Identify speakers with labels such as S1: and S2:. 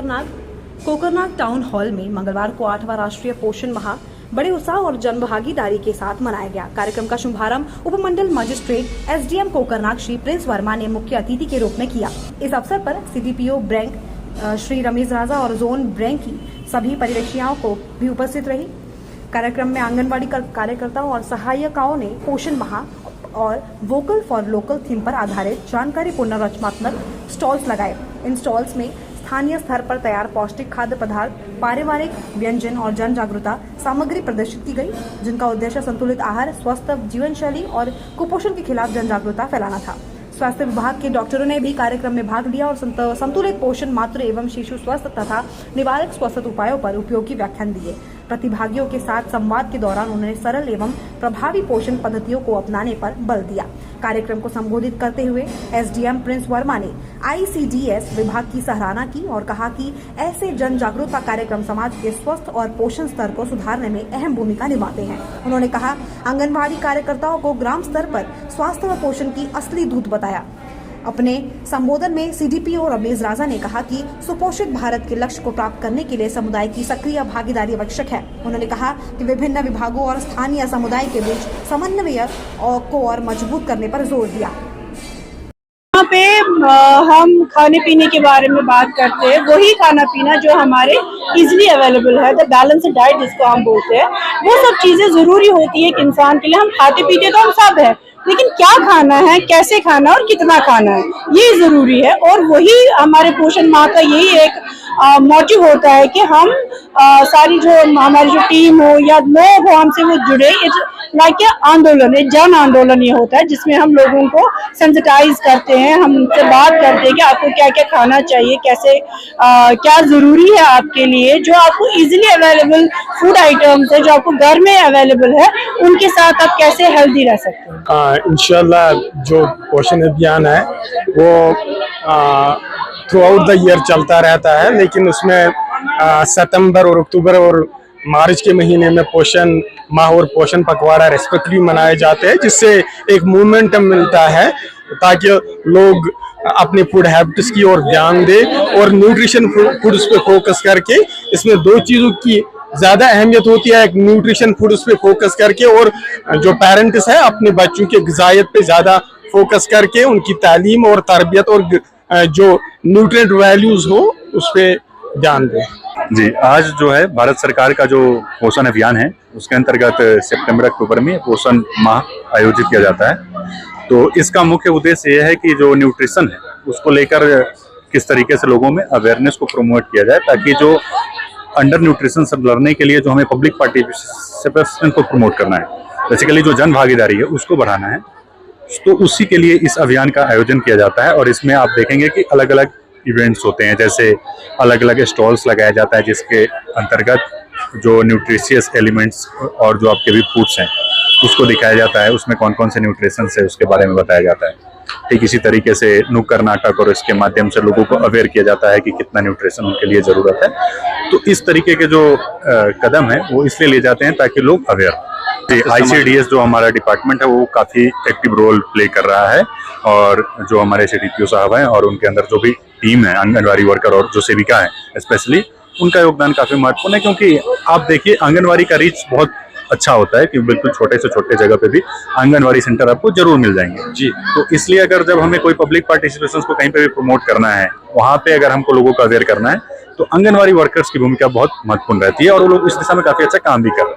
S1: Kokernag town hall में मंगलवार को 8वां राष्ट्रीय पोषण माह बड़े उत्साह और जन भागीदारी के साथ मनाया गया। कार्यक्रम का शुभारंभ उपमंडल magistrate SDM Kokernag Shri Prince Verma ने मुख्य अतिथि के रूप में किया। इस अवसर पर सीडीपीओ बैंक श्री रमेश राजा और जोन बैंक की सभी परिवेशियाओं को भी उपस्थित रही। कार्यक्रम में आंगनबाड़ी कार्यकर्ताओं और सहायिकाओं ने पोषण माह और वोकल फॉर लोकल थीम पर आधारित जानकारीपूर्ण रचनात्मक स्टॉल्स लगाए। इन स्टॉल्स में स्थानीय स्तर पर तैयार पौष्टिक खाद्य पदार्थ, पारिवारिक व्यंजन और जन जागरूकता सामग्री प्रदर्शित की गई, जिनका उद्देश्य संतुलित आहार, स्वस्थ जीवन शैली और कुपोषण के खिलाफ जन जागरूकता फैलाना था। स्वास्थ्य विभाग के डॉक्टरों ने भी कार्यक्रम में भाग लिया और संतुलित पोषण, मातृ एवं शिशु स्वास्थ्य तथा निवारक स्वास्थ्य उपायों पर उपयोगी व्याख्यान दिए। प्रतिभागियों के साथ संवाद के दौरान उन्होंने सरल एवं प्रभावी पोषण पद्धतियों को अपनाने पर बल दिया। कार्यक्रम को संबोधित करते हुए एसडीएम प्रिंस वर्मा ने आईसीडीएस विभाग की सराहना की और कहा कि ऐसे जन जागरूकता कार्यक्रम समाज के स्वस्थ और पोषण स्तर को सुधारने में अहम भूमिका निभाते हैं। उन्होंने कहा, आंगनबाड़ी कार्यकर्ताओं को ग्राम स्तर पर स्वास्थ्य व पोषण की असली दूत बताया। अपने संबोधन में सीडीपीओ रमेश राजा ने कहा कि सुपोषित भारत के लक्ष्य को प्राप्त करने के लिए समुदाय की सक्रिय भागीदारी आवश्यक है। उन्होंने कहा कि विभिन्न विभागों और स्थानीय समुदाय के बीच समन्वय को और मजबूत करने पर जोर दिया।
S2: यहाँ पे हम खाने पीने के बारे में बात करते हैं, वही खाना पीना जो हमारे इजीली अवेलेबल है, द बैलेंस्ड डाइट जिसको हम बोलते हैं, वो सब चीजें जरूरी होती है एक इंसान के लिए। हम खाते पीते तो हम सब है, लेकिन क्या खाना है, कैसे खाना और कितना खाना है, ये जरूरी है। और वही हमारे पोषण माह का यही एक मोटिव होता है कि हम सारी जो हमारी जो टीम हो या लोग हो हमसे वो जुड़े, लाइक आंदोलन, एक जन आंदोलन ये होता है जिसमें हम लोगों को सेंसिटाइज करते हैं, हम उनसे बात करते हैं कि आपको क्या क्या खाना चाहिए, कैसे क्या जरूरी है आपके लिए, जो आपको इजीली अवेलेबल फूड आइटम्स है, जो आपको घर में अवेलेबल है, उनके साथ आप कैसे हेल्दी रह सकते हैं।
S3: इंशाल्लाह जो पोषण अभियान है वो थ्रू आउट द ईयर चलता रहता है, लेकिन उसमें सितंबर और अक्टूबर और मार्च के महीने में पोषण माह और पोषण पखवाड़ा रेस्पेक्टिवली मनाए जाते हैं, जिससे एक मोमेंटम मिलता है ताकि लोग अपने फूड हैबिट्स की ओर ध्यान दे और न्यूट्रिशन फूड्स पे फोकस करके। इसमें दो चीजों की ज्यादा अहमियत होती है, एक न्यूट्रिशन फूड्स पे फोकस करके और जो पेरेंट्स है अपने बच्चों के ग़िज़ाइयत पे ज्यादा फोकस करके उनकी तालीम और तरबियत और जो न्यूट्रिएंट वैल्यूज हो उस पे ध्यान दें।
S4: जी, आज जो है भारत सरकार का जो पोषण अभियान है उसके अंतर्गत सितंबर अक्टूबर में पोषण माह आयोजित किया जाता है। तो इसका मुख्य उद्देश्य यह है कि जो न्यूट्रिशन है उसको लेकर किस तरीके से लोगों में अवेयरनेस को प्रमोट किया जाए, ताकि जो अंडर न्यूट्रिशन से लड़ने के लिए जो हमें पब्लिक पार्टिसिपेशन को प्रमोट करना है, बेसिकली जो जन भागीदारी है उसको बढ़ाना है, तो उसी के लिए इस अभियान का आयोजन किया जाता है। और इसमें आप देखेंगे कि अलग अलग इवेंट्स होते हैं, जैसे अलग अलग स्टॉल्स लगाया जाता है जिसके अंतर्गत जो न्यूट्रिशियस एलिमेंट्स और जो आपके भी फूड्स हैं उसको दिखाया जाता है, उसमें कौन कौन से न्यूट्रिशन है उसके बारे में बताया जाता है। ठीक इसी तरीके से नुक्कड़ नाटक और इसके माध्यम से लोगों को अवेयर किया जाता है कि कितना न्यूट्रिशन उनके लिए जरूरत है। तो इस तरीके के जो कदम है वो इसलिए लिए जाते हैं ताकि लोग अवेयर। आईसीडीएस जो हमारा डिपार्टमेंट है वो काफी एक्टिव रोल प्ले कर रहा है, और जो हमारे सीडीपीओ साहब हैं और उनके अंदर जो भी टीम है आंगनबाड़ी वर्कर और जो सेविका है स्पेशली, उनका योगदान काफी महत्वपूर्ण है। क्योंकि आप देखिए आंगनबाड़ी का रीच बहुत अच्छा होता है कि बिल्कुल छोटे से छोटे जगह पे भी आंगनबाड़ी सेंटर आपको जरूर मिल जाएंगे जी। तो इसलिए अगर जब हमें कोई पब्लिक पार्टिसिपेशन को कहीं पे भी प्रमोट करना है, वहां पे अगर हमको लोगों को अवेयर करना है, तो आंगनबाड़ी वर्कर्स की भूमिका बहुत महत्वपूर्ण रहती है और वो लोग इस दिशा में काफी अच्छा काम भी कर रहे हैं।